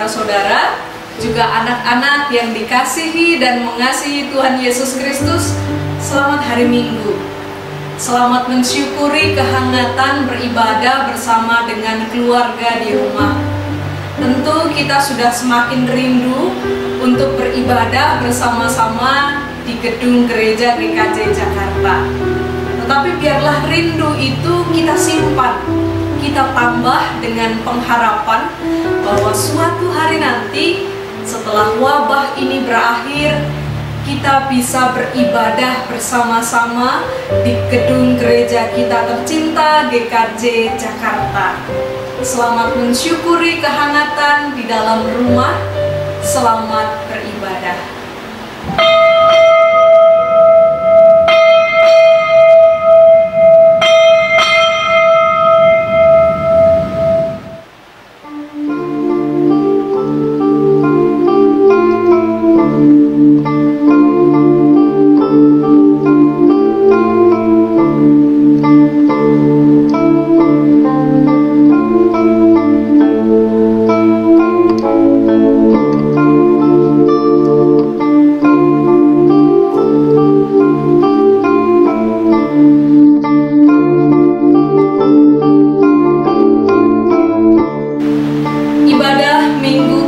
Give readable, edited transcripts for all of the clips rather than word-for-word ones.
saudara-saudara, juga anak-anak yang dikasihi dan mengasihi Tuhan Yesus Kristus. Selamat hari Minggu. Selamat mensyukuri kehangatan beribadah bersama dengan keluarga di rumah. Tentu kita sudah semakin rindu untuk beribadah bersama-sama di gedung gereja GKJ Jakarta. Tetapi biarlah rindu itu kita simpan, kita tambah dengan pengharapan bahwa suatu hari nanti setelah wabah ini berakhir, kita bisa beribadah bersama-sama di gedung gereja kita tercinta GKJ Jakarta. Selamat mensyukuri kehangatan di dalam rumah. Selamat beribadah.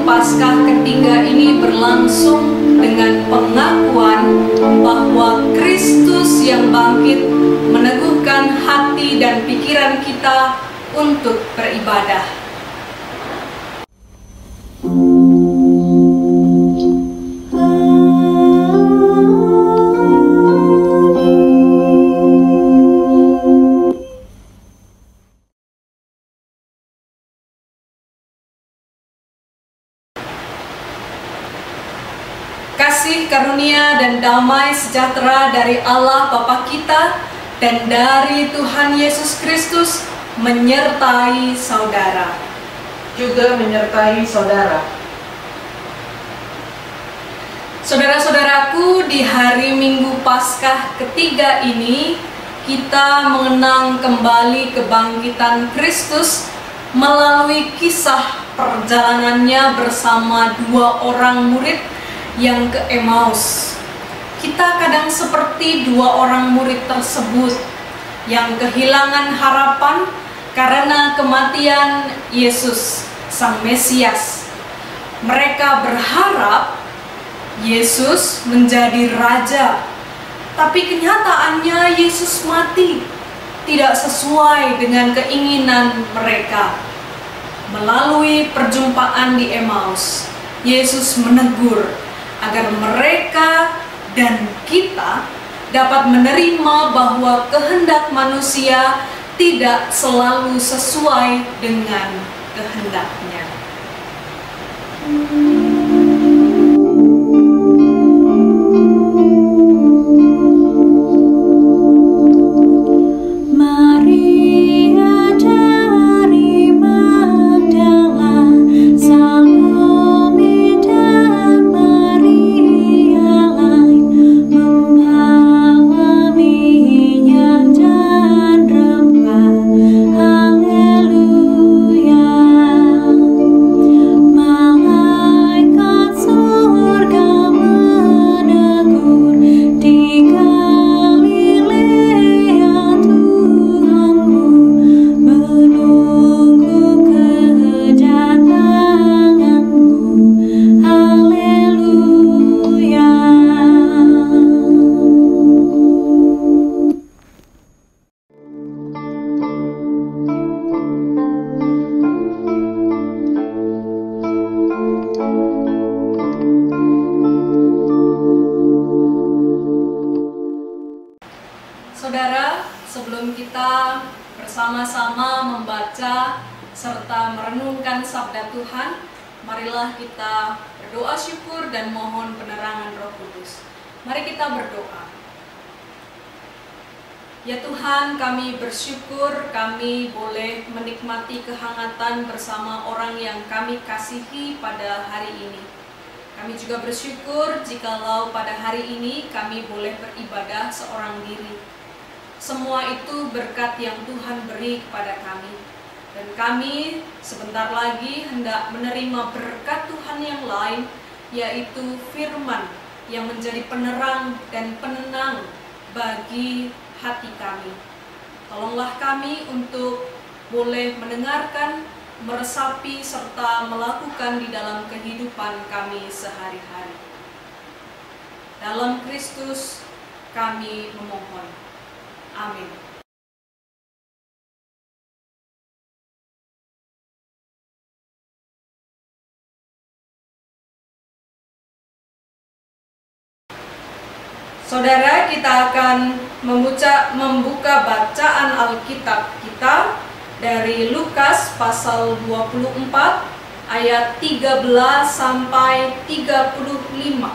Paskah ketiga ini berlangsung dengan pengakuan bahwa Kristus yang bangkit meneguhkan hati dan pikiran kita untuk beribadah. Kasih karunia dan damai sejahtera dari Allah Bapa kita dan dari Tuhan Yesus Kristus menyertai saudara. Juga menyertai saudara. Saudara-saudaraku, di hari Minggu Paskah ketiga ini kita mengenang kembali kebangkitan Kristus melalui kisah perjalanannya bersama dua orang murid yang ke Emmaus. Kita kadang seperti dua orang murid tersebut yang kehilangan harapan karena kematian Yesus, Sang Mesias. Mereka berharap Yesus menjadi raja, tapi kenyataannya Yesus mati, tidak sesuai dengan keinginan mereka. Melalui perjumpaan di Emmaus, Yesus menegur agar mereka dan kita dapat menerima bahwa kehendak manusia tidak selalu sesuai dengan kehendaknya. Saudara, sebelum kita bersama-sama membaca serta merenungkan sabda Tuhan, marilah kita berdoa syukur dan mohon penerangan Roh Kudus. Mari kita berdoa. Ya Tuhan, kami bersyukur kami boleh menikmati kehangatan bersama orang yang kami kasihi pada hari ini. Kami juga bersyukur jikalau pada hari ini kami boleh beribadah seorang diri. Semua itu berkat yang Tuhan beri kepada kami. Dan kami sebentar lagi hendak menerima berkat Tuhan yang lain, yaitu firman yang menjadi penerang dan penenang bagi hati kami. Tolonglah kami untuk boleh mendengarkan, meresapi, serta melakukan di dalam kehidupan kami sehari-hari. Dalam Kristus kami memohon. Amin. Saudara, kita akan membuka bacaan Alkitab kita dari Lukas pasal 24 ayat 13 sampai 35.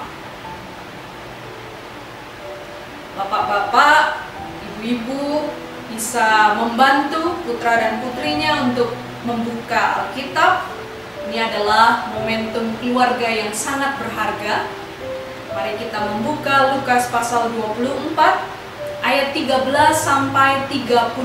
Bapak-bapak, ibu-ibu bisa membantu putra dan putrinya untuk membuka Alkitab. Ini adalah momentum keluarga yang sangat berharga. Mari kita membuka Lukas pasal 24 ayat 13 sampai 35.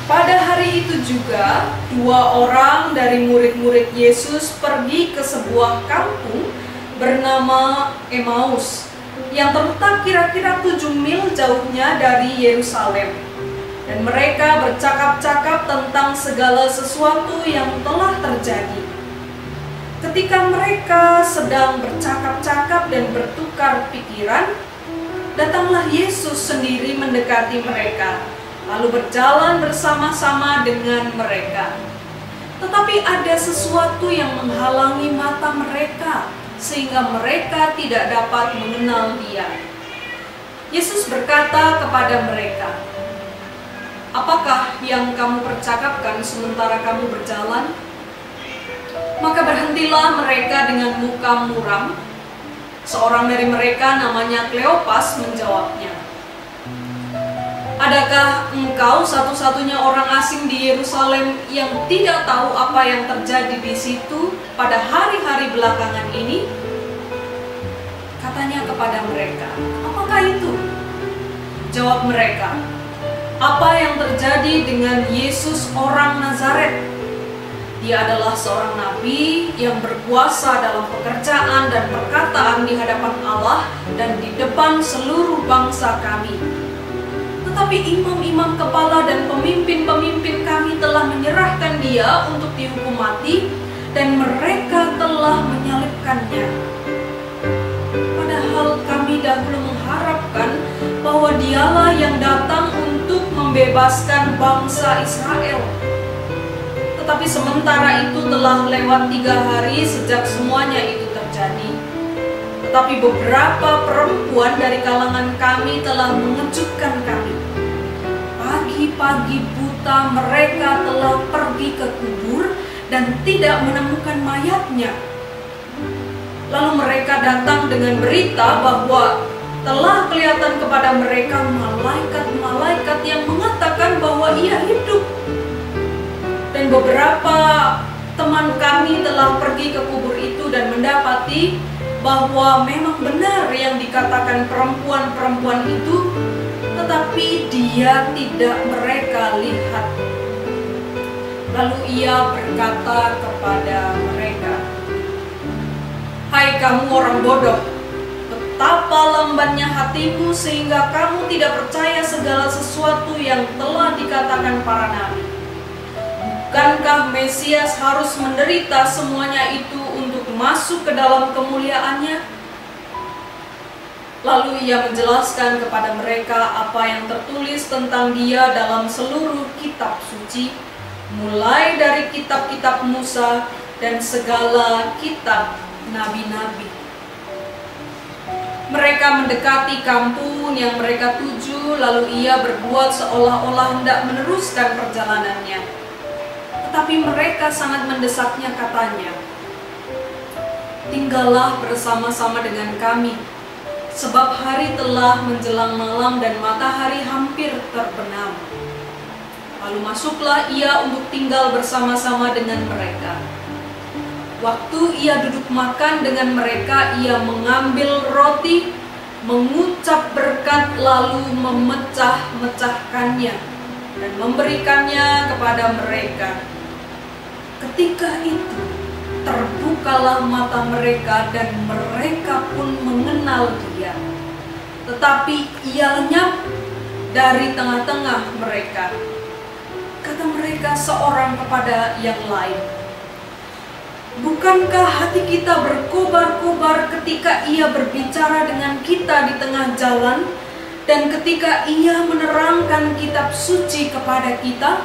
Pada hari itu juga, 2 orang dari murid-murid Yesus pergi ke sebuah kampung bernama Emmaus yang terletak kira-kira 7 mil jauhnya dari Yerusalem. Dan mereka bercakap-cakap tentang segala sesuatu yang telah terjadi. Ketika mereka sedang bercakap-cakap dan bertukar pikiran, datanglah Yesus sendiri mendekati mereka, lalu berjalan bersama-sama dengan mereka. Tetapi ada sesuatu yang menghalangi mata mereka, sehingga mereka tidak dapat mengenal Dia. Yesus berkata kepada mereka, "Apakah yang kamu percakapkan sementara kamu berjalan?" Maka berhentilah mereka dengan muka muram. Seorang dari mereka namanya Kleopas menjawabnya, "Adakah engkau satu-satunya orang asing di Yerusalem yang tidak tahu apa yang terjadi di situ pada hari-hari belakangan ini?" Katanya kepada mereka, "Apakah itu?" Jawab mereka, "Apa yang terjadi dengan Yesus orang Nazaret? Dia adalah seorang nabi yang berkuasa dalam pekerjaan dan perkataan di hadapan Allah dan di depan seluruh bangsa kami. Tetapi imam-imam kepala dan pemimpin-pemimpin kami telah menyerahkan Dia untuk dihukum mati, dan mereka telah menyalibkannya. Padahal kami dahulu mengharapkan bahwa Dialah yang datang untuk membebaskan bangsa Israel. Tetapi sementara itu telah lewat 3 hari sejak semuanya itu terjadi. Tetapi beberapa perempuan dari kalangan kami telah mengejutkan kami. Pagi-pagi buta mereka telah pergi ke kubur dan tidak menemukan mayatnya. Lalu mereka datang dengan berita bahwa telah kelihatan kepada mereka malaikat-malaikat yang mengatakan bahwa Ia hidup. Dan beberapa teman kami telah pergi ke kubur itu dan mendapati bahwa memang benar yang dikatakan perempuan-perempuan itu, tetapi Dia tidak mereka lihat. Lalu Ia berkata kepada mereka, "Hai kamu orang bodoh, betapa lambannya hatimu sehingga kamu tidak percaya segala sesuatu yang telah dikatakan para nabi. Bukankah Mesias harus menderita semuanya itu untuk masuk ke dalam kemuliaannya?" Lalu Ia menjelaskan kepada mereka apa yang tertulis tentang Dia dalam seluruh kitab suci, mulai dari kitab-kitab Musa dan segala kitab nabi-nabi. Mereka mendekati kampung yang mereka tuju, lalu Ia berbuat seolah-olah hendak meneruskan perjalanannya. Tetapi mereka sangat mendesaknya, katanya, "Tinggallah bersama-sama dengan kami, sebab hari telah menjelang malam dan matahari hampir terbenam." Lalu masuklah Ia untuk tinggal bersama-sama dengan mereka. Waktu Ia duduk makan dengan mereka, Ia mengambil roti, mengucap berkat lalu memecah-mecahkannya dan memberikannya kepada mereka. Ketika itu terbukalah mata mereka dan mereka pun mengenal Dia. Tetapi Ia lenyap dari tengah-tengah mereka. Kata mereka seorang kepada yang lain, "Bukankah hati kita berkobar-kobar ketika Ia berbicara dengan kita di tengah jalan dan ketika Ia menerangkan kitab suci kepada kita?"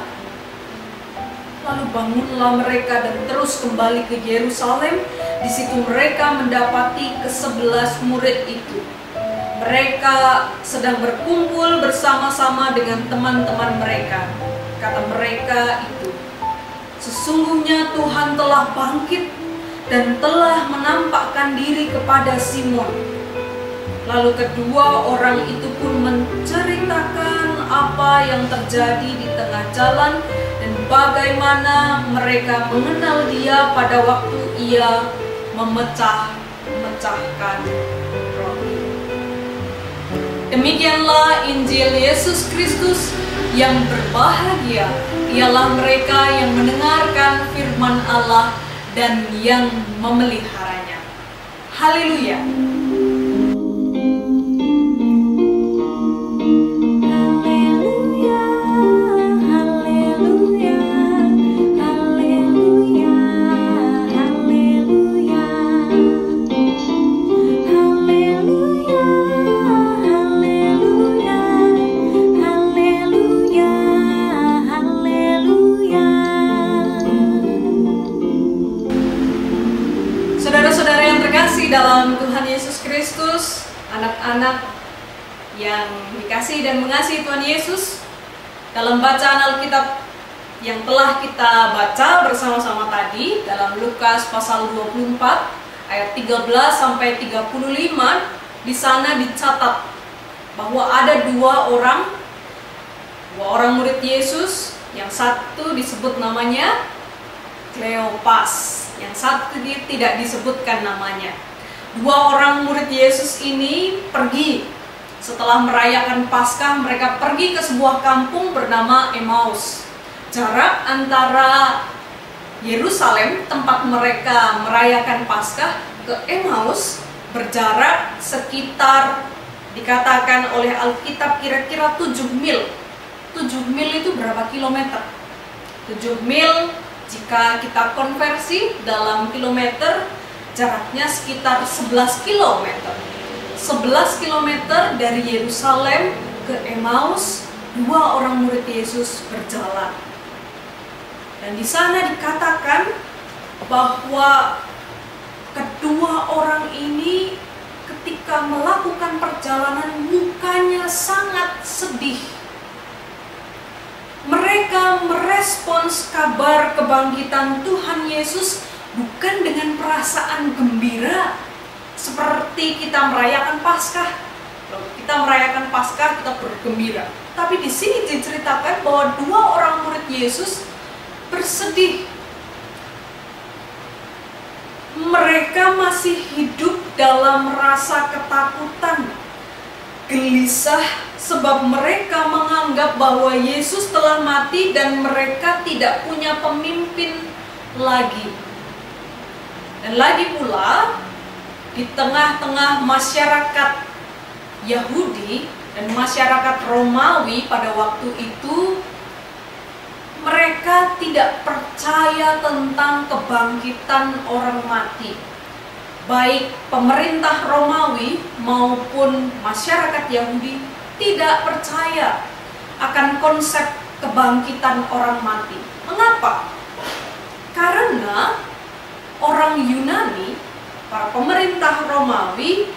Lalu bangunlah mereka dan terus kembali ke Yerusalem. Di situ mereka mendapati ke-11 murid itu. Mereka sedang berkumpul bersama-sama dengan teman-teman mereka. Kata mereka itu, "Sesungguhnya Tuhan telah bangkit dan telah menampakkan diri kepada Simon." Lalu kedua orang itu pun menceritakan apa yang terjadi di tengah jalan dan bagaimana mereka mengenal Dia pada waktu Ia memecah-mecahkan roti. Demikianlah Injil Yesus Kristus. Yang berbahagia ialah mereka yang mendengarkan firman Allah dan yang memeliharanya. Haleluya. Saudara-saudara yang terkasih dalam Tuhan Yesus Kristus, anak-anak yang dikasihi dan mengasihi Tuhan Yesus, dalam bacaan Alkitab yang telah kita baca bersama-sama tadi dalam Lukas pasal 24 ayat 13 sampai 35, di sana dicatat bahwa ada dua orang murid Yesus. Yang satu disebut namanya Kleopas, yang satu tidak disebutkan namanya. Dua orang murid Yesus ini pergi setelah merayakan Paskah. Mereka pergi ke sebuah kampung bernama Emmaus. Jarak antara Yerusalem, tempat mereka merayakan Paskah, ke Emmaus berjarak sekitar, dikatakan oleh Alkitab, kira-kira 7 mil. 7 mil itu berapa kilometer? 7 mil jika kita konversi dalam kilometer, jaraknya sekitar 11 kilometer. 11 kilometer dari Yerusalem ke Emmaus, dua orang murid Yesus berjalan. Dan di sana dikatakan bahwa kedua orang ini ketika melakukan perjalanan mukanya sangat sedih. Mereka merespons kabar kebangkitan Tuhan Yesus bukan dengan perasaan gembira seperti kita merayakan Paskah. Kalau kita merayakan Paskah, kita bergembira. Tapi di sini diceritakan bahwa dua orang murid Yesus bersedih. Mereka masih hidup dalam rasa ketakutan, gelisah, sebab mereka menganggap bahwa Yesus telah mati dan mereka tidak punya pemimpin lagi. Dan lagi pula, di tengah-tengah masyarakat Yahudi dan masyarakat Romawi pada waktu itu, mereka tidak percaya tentang kebangkitan orang mati. Baik pemerintah Romawi maupun masyarakat Yahudi tidak percaya akan konsep kebangkitan orang mati. Mengapa? Karena orang Yunani, para pemerintah Romawi,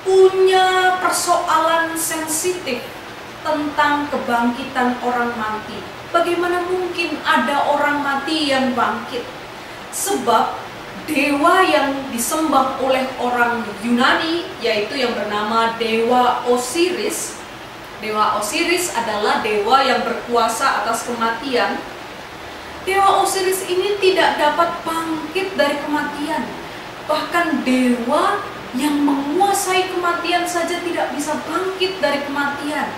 punya persoalan sensitif tentang kebangkitan orang mati. Bagaimana mungkin ada orang mati yang bangkit? Sebab dewa yang disembah oleh orang Yunani, yaitu yang bernama Dewa Osiris. Dewa Osiris adalah dewa yang berkuasa atas kematian. Dewa Osiris ini tidak dapat bangkit dari kematian. Bahkan dewa yang menguasai kematian saja tidak bisa bangkit dari kematian.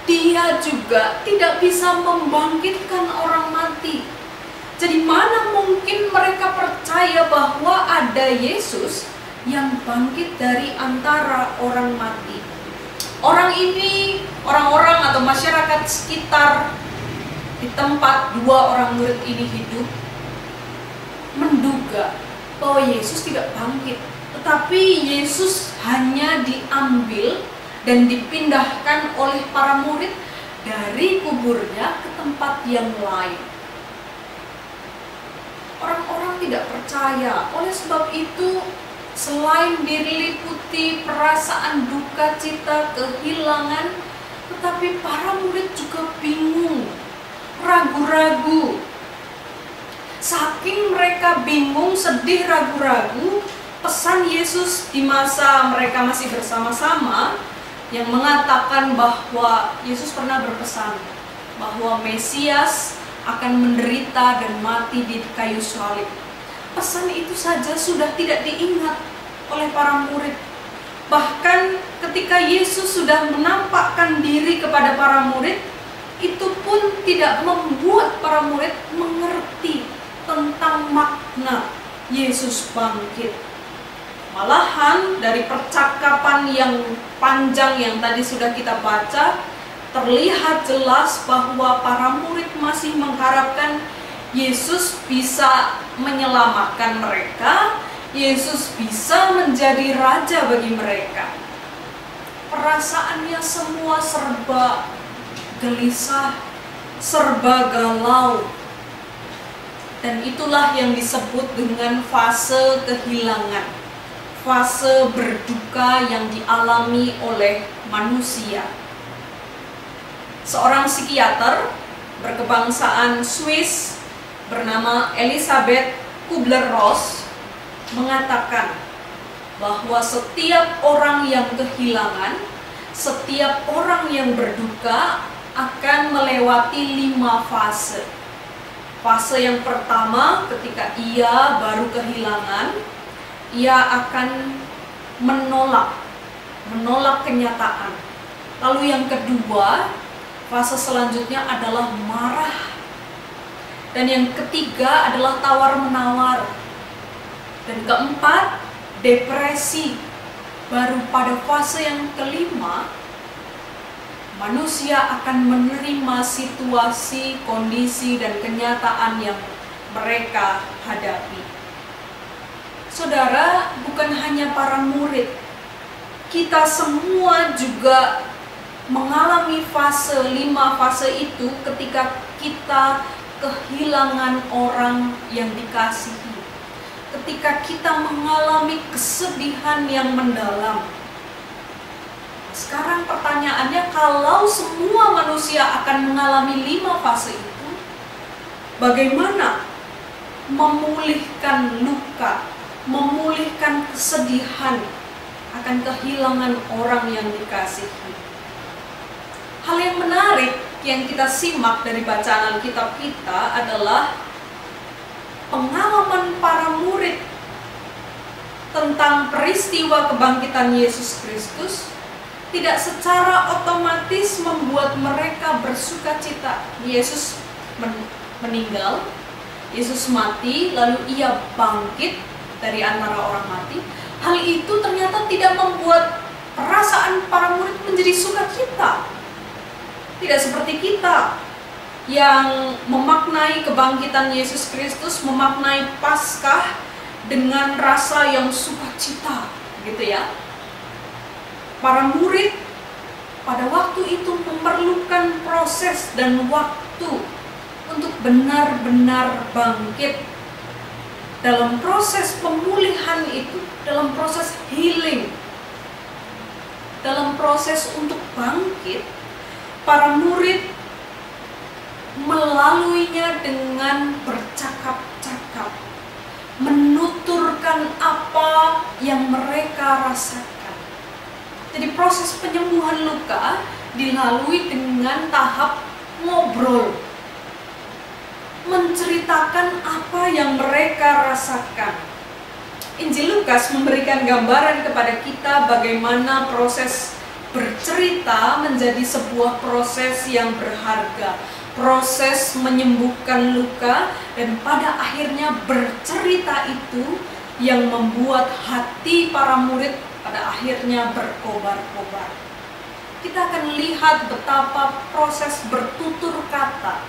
Dia juga tidak bisa membangkitkan orang mati. Jadi mana mungkin mereka percaya bahwa ada Yesus yang bangkit dari antara orang mati? Orang ini, orang-orang atau masyarakat sekitar di tempat dua orang murid ini hidup, menduga bahwa Yesus tidak bangkit. Tetapi Yesus hanya diambil dan dipindahkan oleh para murid dari kuburnya ke tempat yang lain. Orang-orang tidak percaya. Oleh sebab itu, selain diliputi perasaan duka cita, kehilangan, tetapi para murid juga bingung, ragu-ragu. Saking mereka bingung, sedih, ragu-ragu, pesan Yesus di masa mereka masih bersama-sama yang mengatakan bahwa Yesus pernah berpesan bahwa Mesias akan menderita dan mati di kayu salib. Pesan itu saja sudah tidak diingat oleh para murid. Bahkan ketika Yesus sudah menampakkan diri kepada para murid, itu pun tidak membuat para murid mengerti tentang makna Yesus bangkit. Malahan dari percakapan yang panjang yang tadi sudah kita baca, terlihat jelas bahwa para murid masih mengharapkan Yesus bisa menyelamatkan mereka, Yesus bisa menjadi raja bagi mereka. Perasaannya semua serba gelisah, serba galau. Dan itulah yang disebut dengan fase kehilangan. Fase berduka yang dialami oleh manusia. Seorang psikiater berkebangsaan Swiss bernama Elisabeth Kubler-Ross mengatakan bahwa setiap orang yang kehilangan, setiap orang yang berduka akan melewati 5 fase. Fase yang pertama, ketika ia baru kehilangan, ia akan menolak kenyataan. Lalu yang kedua, fase selanjutnya adalah marah. Dan yang ketiga adalah tawar-menawar. Dan keempat, depresi. Baru pada fase yang kelima, manusia akan menerima situasi, kondisi, dan kenyataan yang mereka hadapi. Saudara, bukan hanya para murid, kita semua juga mengalami 5 fase itu ketika kita kehilangan orang yang dikasihi. Ketika kita mengalami kesedihan yang mendalam. Sekarang pertanyaannya, kalau semua manusia akan mengalami 5 fase itu, bagaimana memulihkan luka, memulihkan kesedihan akan kehilangan orang yang dikasihi? Hal yang menarik yang kita simak dari bacaan Alkitab kita adalah pengalaman para murid tentang peristiwa kebangkitan Yesus Kristus tidak secara otomatis membuat mereka bersuka cita. Yesus meninggal, Yesus mati, lalu ia bangkit dari antara orang mati. Hal itu ternyata tidak membuat perasaan para murid menjadi sukacita. Tidak seperti kita yang memaknai kebangkitan Yesus Kristus, memaknai Paskah dengan rasa yang sukacita, gitu ya. Para murid pada waktu itu memerlukan proses dan waktu untuk benar-benar bangkit. Dalam proses pemulihan itu, dalam proses healing, dalam proses untuk bangkit, para murid melaluinya dengan bercakap-cakap, menuturkan apa yang mereka rasakan. Jadi proses penyembuhan luka dilalui dengan tahap ngobrol, menceritakan apa yang mereka rasakan. Injil Lukas memberikan gambaran kepada kita bagaimana proses bercerita menjadi sebuah proses yang berharga, proses menyembuhkan luka, dan pada akhirnya bercerita itu yang membuat hati para murid pada akhirnya berkobar-kobar. Kita akan lihat betapa proses bertutur kata,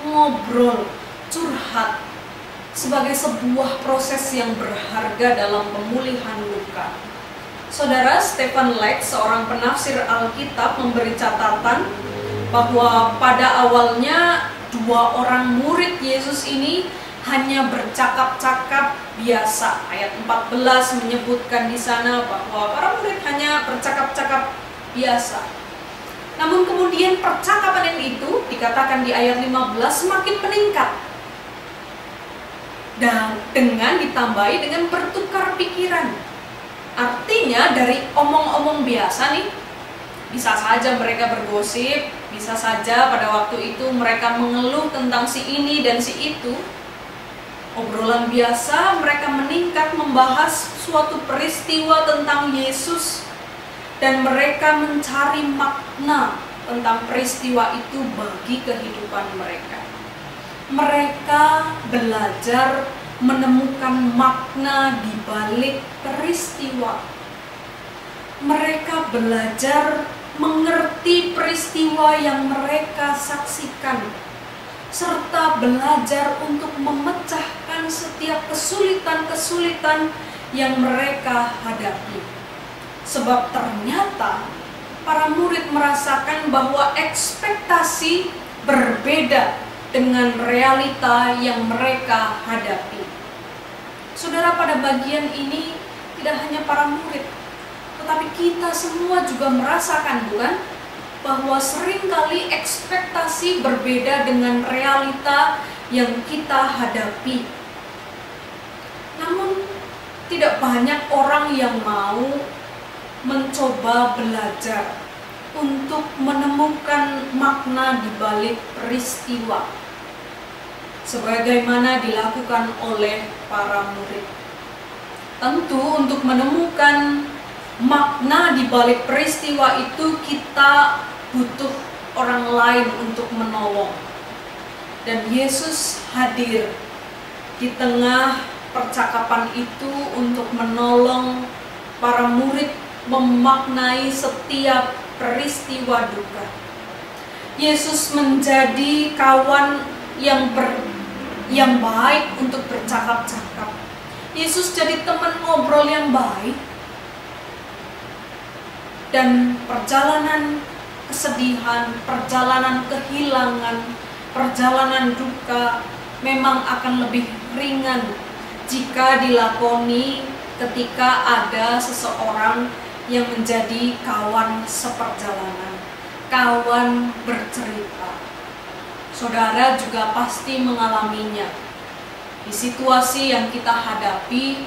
ngobrol, curhat sebagai sebuah proses yang berharga dalam pemulihan luka. Saudara, Stephen Lex, seorang penafsir Alkitab, memberi catatan bahwa pada awalnya dua orang murid Yesus ini hanya bercakap-cakap biasa. Ayat 14 menyebutkan di sana bahwa para murid hanya bercakap-cakap biasa. Namun kemudian percakapan itu dikatakan di ayat 15 semakin meningkat. Dan dengan ditambahi dengan bertukar pikiran. Artinya dari omong-omong biasa nih, bisa saja mereka bergosip, bisa saja pada waktu itu mereka mengeluh tentang si ini dan si itu. Obrolan biasa, mereka meningkat membahas suatu peristiwa tentang Yesus, dan mereka mencari makna tentang peristiwa itu bagi kehidupan mereka. Mereka belajar menemukan makna di balik peristiwa. Mereka belajar mengerti peristiwa yang mereka saksikan, serta belajar untuk memecahkan setiap kesulitan-kesulitan yang mereka hadapi. Sebab ternyata para murid merasakan bahwa ekspektasi berbeda dengan realita yang mereka hadapi. Saudara, pada bagian ini tidak hanya para murid, tetapi kita semua juga merasakan, bukan? Bahwa seringkali ekspektasi berbeda dengan realita yang kita hadapi. Namun, tidak banyak orang yang mau mencoba belajar untuk menemukan makna di balik peristiwa, sebagaimana dilakukan oleh para murid. Tentu untuk menemukan makna di balik peristiwa itu kita butuh orang lain untuk menolong. Dan Yesus hadir di tengah percakapan itu untuk menolong para murid memaknai setiap peristiwa duka. Yesus menjadi kawan yang baik untuk bercakap-cakap. Yesus jadi teman ngobrol yang baik. Dan perjalanan kesedihan, perjalanan kehilangan, perjalanan duka memang akan lebih ringan jika dilakoni ketika ada seseorang yang menjadi kawan seperjalanan, kawan bercerita. Saudara juga pasti mengalaminya. Di situasi yang kita hadapi,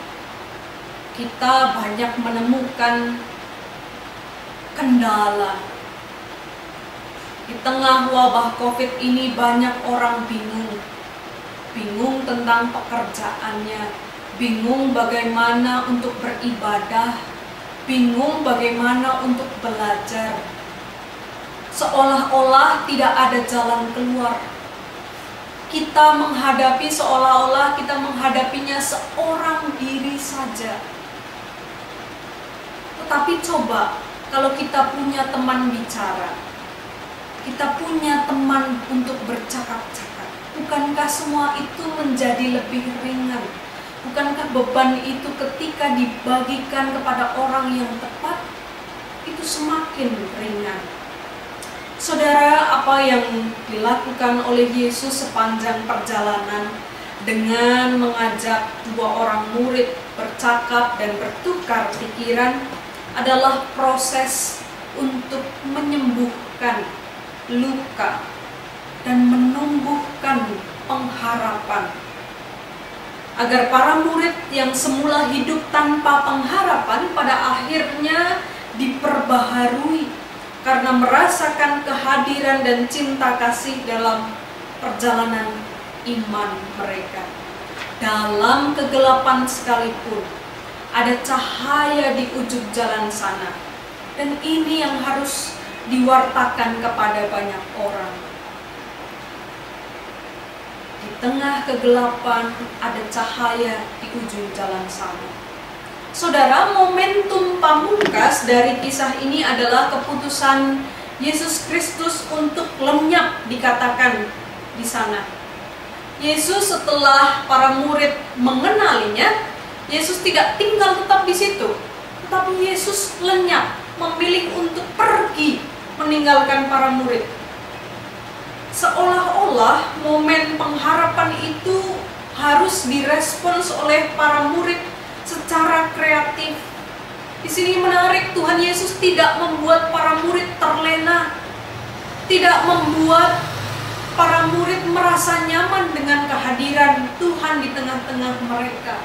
kita banyak menemukan kendala. Di tengah wabah COVID ini banyak orang bingung. Bingung tentang pekerjaannya, bingung bagaimana untuk beribadah, bingung bagaimana untuk belajar. Seolah-olah tidak ada jalan keluar. Kita menghadapi seolah-olah kita menghadapinya seorang diri saja. Tetapi coba kalau kita punya teman bicara, kita punya teman untuk bercakap-cakap, bukankah semua itu menjadi lebih ringan? Bukankah beban itu ketika dibagikan kepada orang yang tepat, itu semakin ringan? Saudara, apa yang dilakukan oleh Yesus sepanjang perjalanan dengan mengajak dua orang murid bercakap dan bertukar pikiran adalah proses untuk menyembuhkan luka dan menumbuhkan pengharapan, agar para murid yang semula hidup tanpa pengharapan pada akhirnya diperbaharui karena merasakan kehadiran dan cinta kasih dalam perjalanan iman mereka. Dalam kegelapan sekalipun, ada cahaya di ujung jalan sana. Dan ini yang harus diwartakan kepada banyak orang. Di tengah kegelapan ada cahaya di ujung jalan sana. Saudara, momentum pamungkas dari kisah ini adalah keputusan Yesus Kristus untuk lenyap, dikatakan di sana. Yesus setelah para murid mengenalinya, Yesus tidak tinggal tetap di situ, tetapi Yesus lenyap, memilih untuk pergi meninggalkan para murid. Seolah-olah momen pengharapan itu harus direspons oleh para murid secara kreatif. Di sini menarik, Tuhan Yesus tidak membuat para murid terlena, tidak membuat para murid merasa nyaman dengan kehadiran Tuhan di tengah-tengah mereka.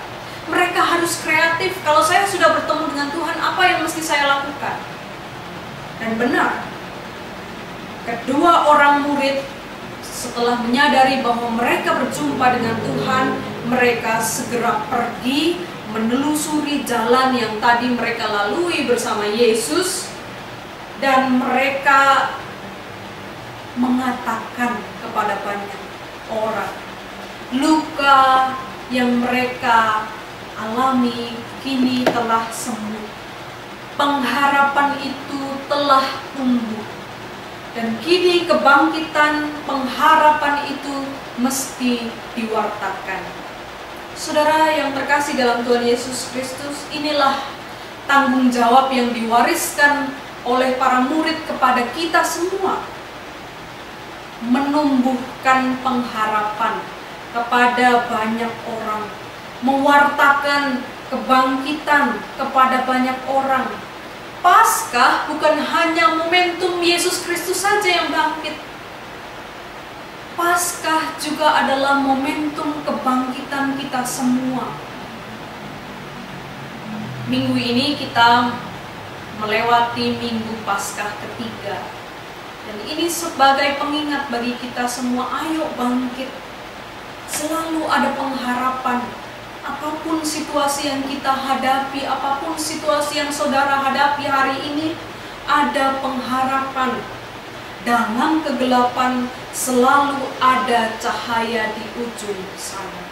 Mereka harus kreatif. Kalau saya sudah bertemu dengan Tuhan, apa yang mesti saya lakukan? Dan benar, kedua orang murid setelah menyadari bahwa mereka berjumpa dengan Tuhan, mereka segera pergi menelusuri jalan yang tadi mereka lalui bersama Yesus, dan mereka mengatakan kepada banyak orang, luka yang mereka alami kini telah sembuh. Pengharapan itu telah tumbuh, dan kini kebangkitan pengharapan itu mesti diwartakan. Saudara yang terkasih dalam Tuhan Yesus Kristus, inilah tanggung jawab yang diwariskan oleh para murid kepada kita semua. Menumbuhkan pengharapan kepada banyak orang, mewartakan kebangkitan kepada banyak orang. Paskah bukan hanya momentum Yesus Kristus saja yang bangkit. Paskah juga adalah momentum kebangkitan kita semua. Minggu ini kita melewati Minggu Paskah ketiga. Dan ini sebagai pengingat bagi kita semua, ayo bangkit. Selalu ada pengharapan. Apapun situasi yang kita hadapi, apapun situasi yang saudara hadapi hari ini, ada pengharapan. Dalam kegelapan selalu ada cahaya di ujung sana.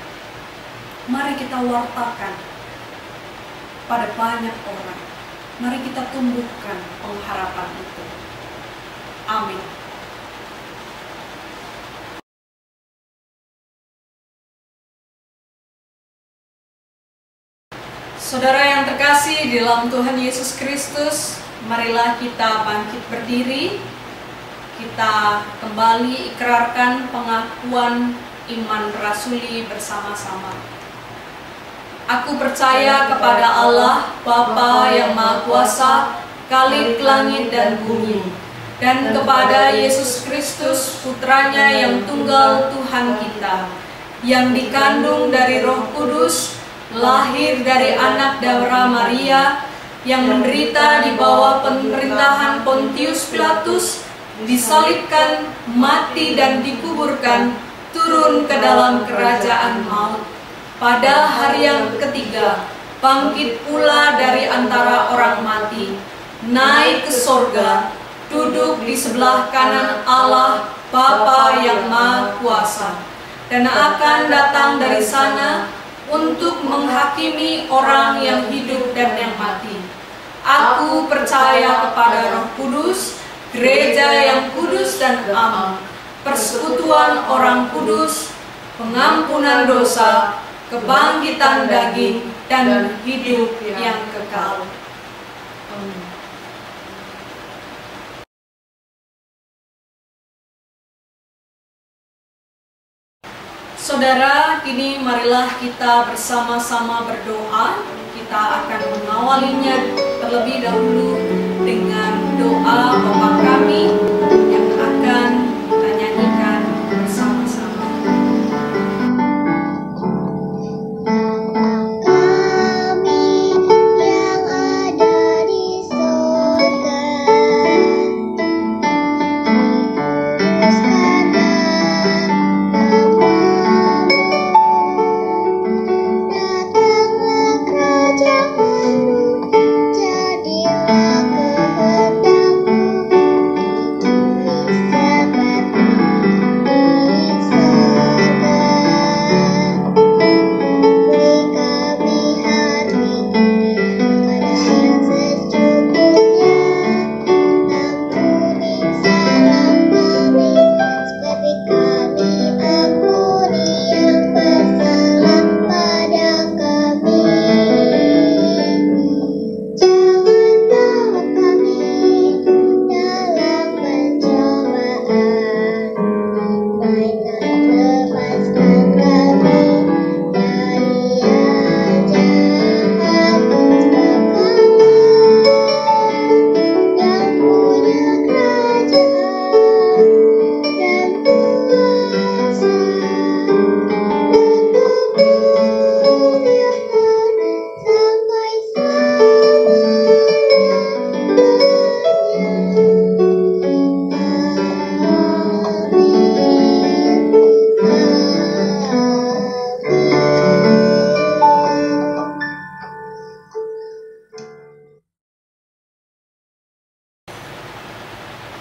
Mari kita wartakan pada banyak orang. Mari kita tumbuhkan pengharapan itu. Amin. Saudara yang terkasih di dalam Tuhan Yesus Kristus, marilah kita bangkit berdiri. Kita kembali ikrarkan pengakuan iman rasuli bersama-sama. Aku percaya kepada Allah, Bapa yang Maha Kuasa, Khalik langit dan bumi, dan kepada Yesus Kristus, Putranya yang tunggal Tuhan kita, yang dikandung dari Roh Kudus, lahir dari anak Darah Maria, yang menderita di bawah pemerintahan Pontius Pilatus, disalibkan, mati dan dikuburkan, turun ke dalam kerajaan maut. Pada hari yang ketiga, bangkit pula dari antara orang mati, naik ke sorga, duduk di sebelah kanan Allah Bapa yang Maha Kuasa, dan akan datang dari sana untuk menghakimi orang yang hidup dan yang mati. Aku percaya kepada Roh Kudus, gereja yang kudus dan am, persekutuan orang kudus, pengampunan dosa, kebangkitan daging, dan hidup yang kekal. Amin. Saudara, kini marilah kita bersama-sama berdoa. Kita akan mengawalinya terlebih dahulu dengan doa Bapa Kami yang akan kita nyanyikan bersama-sama. Datanglah kerajaan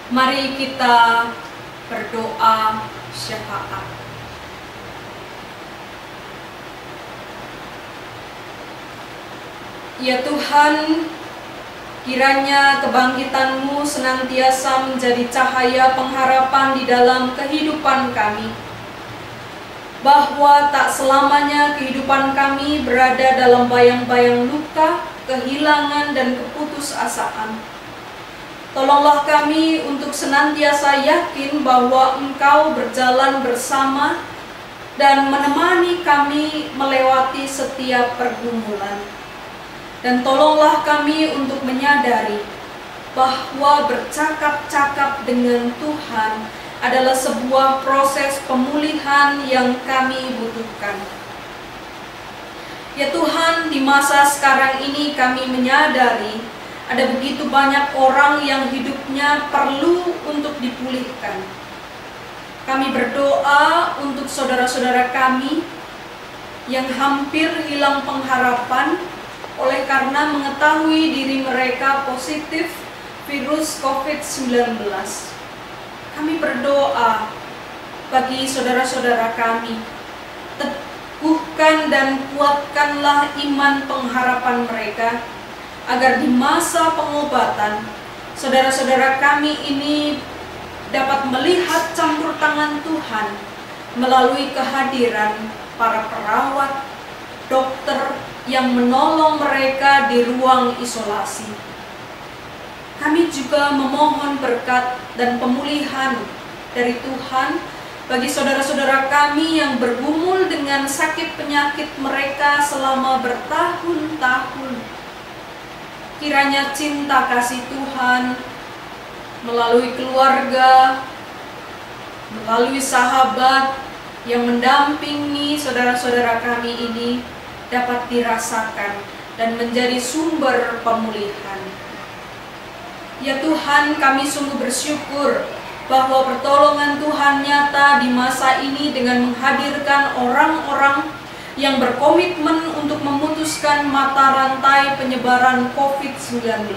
Mari kita berdoa syafaat. Ya Tuhan, kiranya kebangkitan-Mu senantiasa menjadi cahaya pengharapan di dalam kehidupan kami, bahwa tak selamanya kehidupan kami berada dalam bayang-bayang luka, kehilangan, dan keputusasaan. Tolonglah kami untuk senantiasa yakin bahwa Engkau berjalan bersama dan menemani kami melewati setiap pergumulan. Dan tolonglah kami untuk menyadari bahwa bercakap-cakap dengan Tuhan adalah sebuah proses pemulihan yang kami butuhkan. Ya Tuhan, di masa sekarang ini kami menyadari ada begitu banyak orang yang hidupnya perlu untuk dipulihkan. Kami berdoa untuk saudara-saudara kami yang hampir hilang pengharapan oleh karena mengetahui diri mereka positif virus COVID-19. Kami berdoa bagi saudara-saudara kami, teguhkan dan kuatkanlah iman pengharapan mereka, agar di masa pengobatan, saudara-saudara kami ini dapat melihat campur tangan Tuhan melalui kehadiran para perawat, dokter yang menolong mereka di ruang isolasi. Kami juga memohon berkat dan pemulihan dari Tuhan bagi saudara-saudara kami yang bergumul dengan sakit penyakit mereka selama bertahun-tahun. Kiranya cinta kasih Tuhan melalui keluarga, melalui sahabat yang mendampingi saudara-saudara kami ini dapat dirasakan dan menjadi sumber pemulihan. Ya Tuhan, kami sungguh bersyukur bahwa pertolongan Tuhan nyata di masa ini dengan menghadirkan orang-orang yang berkomitmen untuk memutuskan mata rantai penyebaran COVID-19.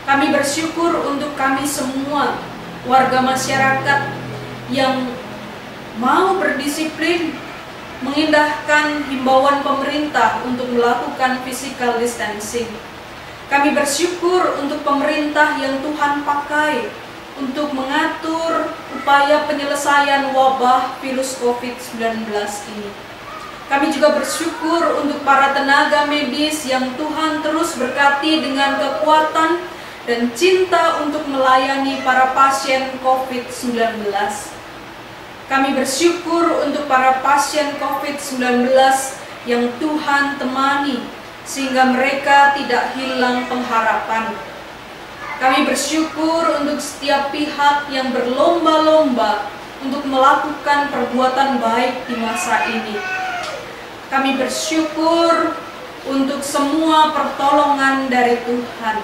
Kami bersyukur untuk kami semua, warga masyarakat yang mau berdisiplin, mengindahkan himbauan pemerintah untuk melakukan physical distancing. Kami bersyukur untuk pemerintah yang Tuhan pakai untuk mengatur upaya penyelesaian wabah virus COVID-19 ini. Kami juga bersyukur untuk para tenaga medis yang Tuhan terus berkati dengan kekuatan dan cinta untuk melayani para pasien COVID-19. Kami bersyukur untuk para pasien COVID-19 yang Tuhan temani sehingga mereka tidak hilang pengharapan. Kami bersyukur untuk setiap pihak yang berlomba-lomba untuk melakukan perbuatan baik di masa ini. Kami bersyukur untuk semua pertolongan dari Tuhan.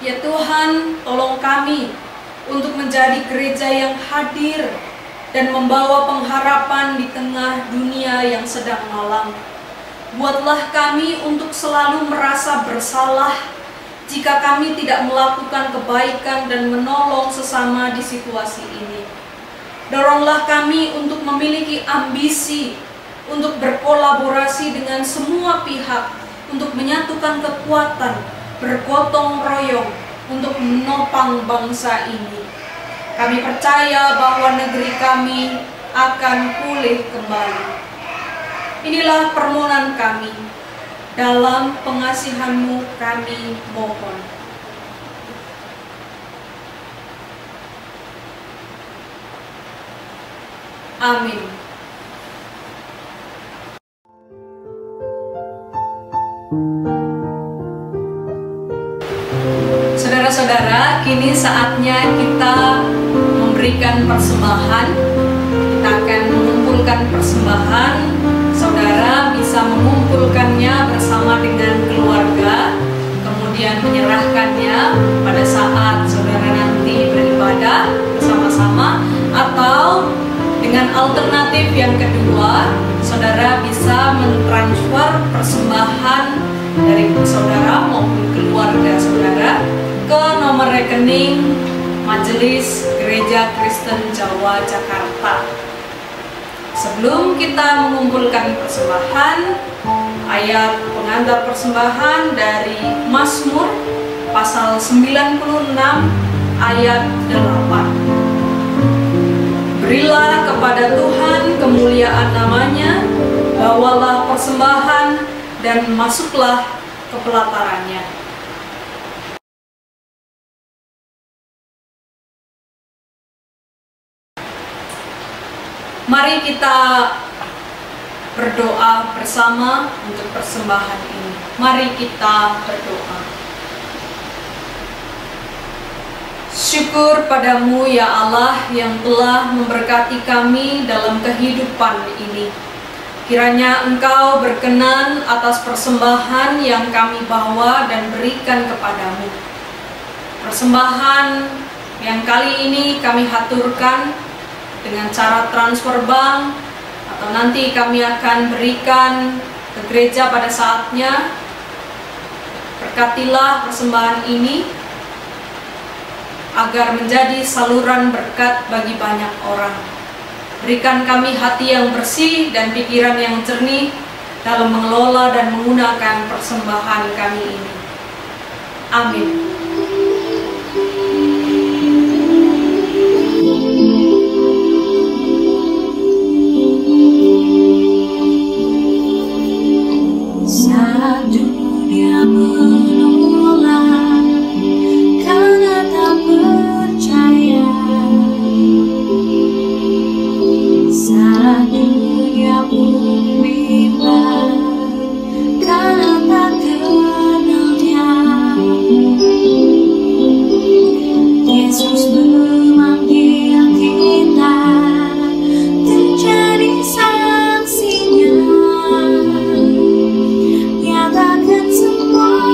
Ya Tuhan, tolong kami untuk menjadi gereja yang hadir dan membawa pengharapan di tengah dunia yang sedang malam. Buatlah kami untuk selalu merasa bersalah jika kami tidak melakukan kebaikan dan menolong sesama di situasi ini. Doronglah kami untuk memiliki ambisi, untuk berkolaborasi dengan semua pihak, untuk menyatukan kekuatan, bergotong royong, untuk menopang bangsa ini. Kami percaya bahwa negeri kami akan pulih kembali. Inilah permohonan kami. Dalam pengasihan-Mu kami mohon. Amin. Saudara-saudara, kini saatnya kita memberikan persembahan. Kita akan mengumpulkan persembahan. Saudara bisa mengumpulkannya bersama dengan keluarga, kemudian menyerahkannya pada saat saudara nanti beribadah bersama-sama, atau dengan alternatif yang kedua, saudara bisa mentransfer persembahan dari saudara maupun keluarga saudara ke nomor rekening Majelis Gereja Kristen Jawa Jakarta. Sebelum kita mengumpulkan persembahan, ayat pengantar persembahan dari Mazmur pasal 96 ayat 8. Berilah kepada Tuhan kemuliaan namanya, bawalah persembahan dan masuklah ke pelatarannya. Mari kita berdoa bersama untuk persembahan ini. Mari kita berdoa. Syukur padamu ya Allah yang telah memberkati kami dalam kehidupan ini. Kiranya Engkau berkenan atas persembahan yang kami bawa dan berikan kepadamu. Persembahan yang kali ini kami haturkan dengan cara transfer bank, atau nanti kami akan berikan ke gereja pada saatnya. Berkatilah persembahan ini agar menjadi saluran berkat bagi banyak orang. Berikan kami hati yang bersih dan pikiran yang jernih dalam mengelola dan menggunakan persembahan kami ini. Amin. Saat dunia menolak karena tak percaya, saat dunia pun bimbang karena tak kenal Dia, Yesus memanggil kita menjadi saksinya. Nyatakan semua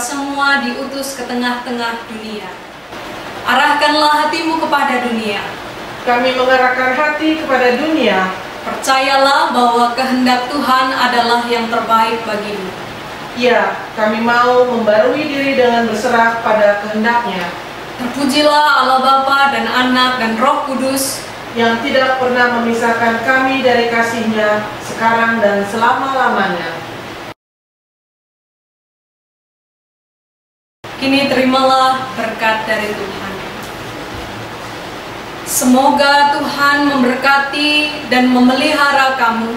semua diutus ke tengah-tengah dunia. Arahkanlah hatimu kepada dunia. Kami mengarahkan hati kepada dunia. Percayalah bahwa kehendak Tuhan adalah yang terbaik bagimu. Ya, kami mau membarui diri dengan berserah pada kehendak-Nya, Terpujilah Allah Bapa dan Anak dan Roh Kudus, yang tidak pernah memisahkan kami dari kasih-Nya, sekarang dan selama-lamanya. kini terimalah berkat dari Tuhan. Semoga Tuhan memberkati dan memelihara kamu.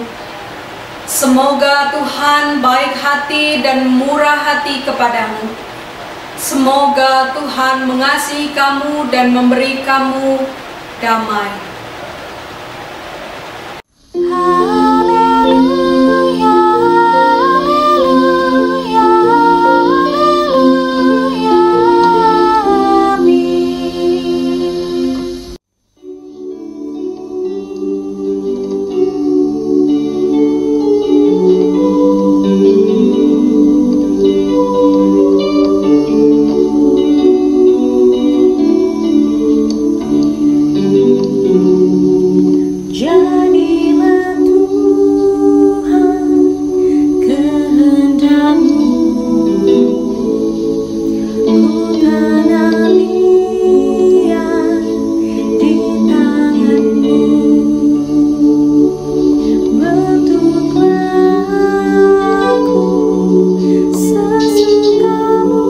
Semoga Tuhan baik hati dan murah hati kepadamu. Semoga Tuhan mengasihi kamu dan memberi kamu damai. Haleluya, haleluya, haleluya, amin. Jadilah Tuhan kehendak-Mu, ku tanam ia di tangan-Mu. Bentuklah aku sesuka-Mu,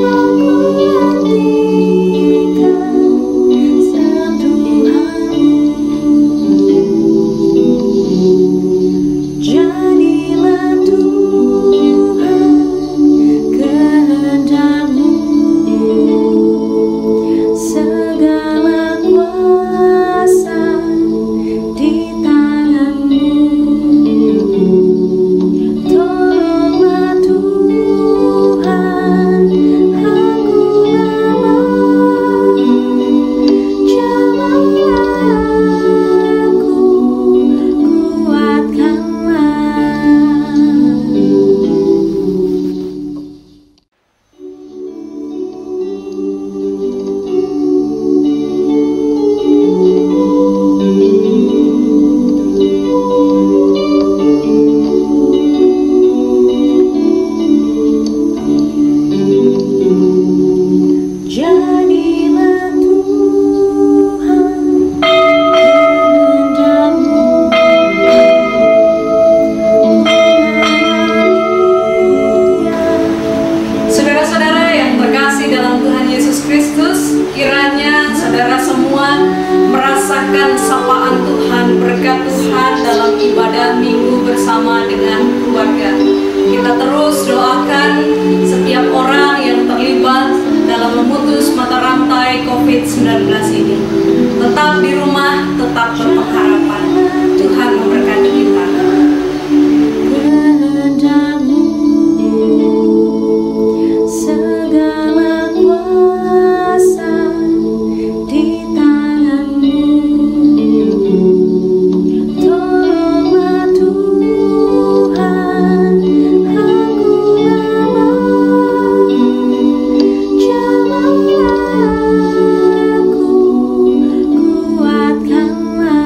aku nantikan jadilah Tuhan kehendak-Mu, segala kuasa di tangan-Mu. Tolonglah Tuhan, aku lemah, jamahlah aku, kuatkanlah. Jadilah Tuhan kehendak-Mu, Saudara-saudara yang terkasih dalam Tuhan Yesus Kristus, kiranya saudara semua merasakan sapaan Tuhan, berkat Tuhan dalam ibadah minggu bersama dengan keluarga. Kita terus doakan setiap orang yang terlibat dalam memutus mata rantai COVID-19 ini. Tetap di rumah, tetap berpengharapan. Tuhan memberkati kita. kehendak-Mu, segala kuasa di tangan-Mu. Tolonglah Tuhan, aku lemah, jamahlah aku, kuatkanlah.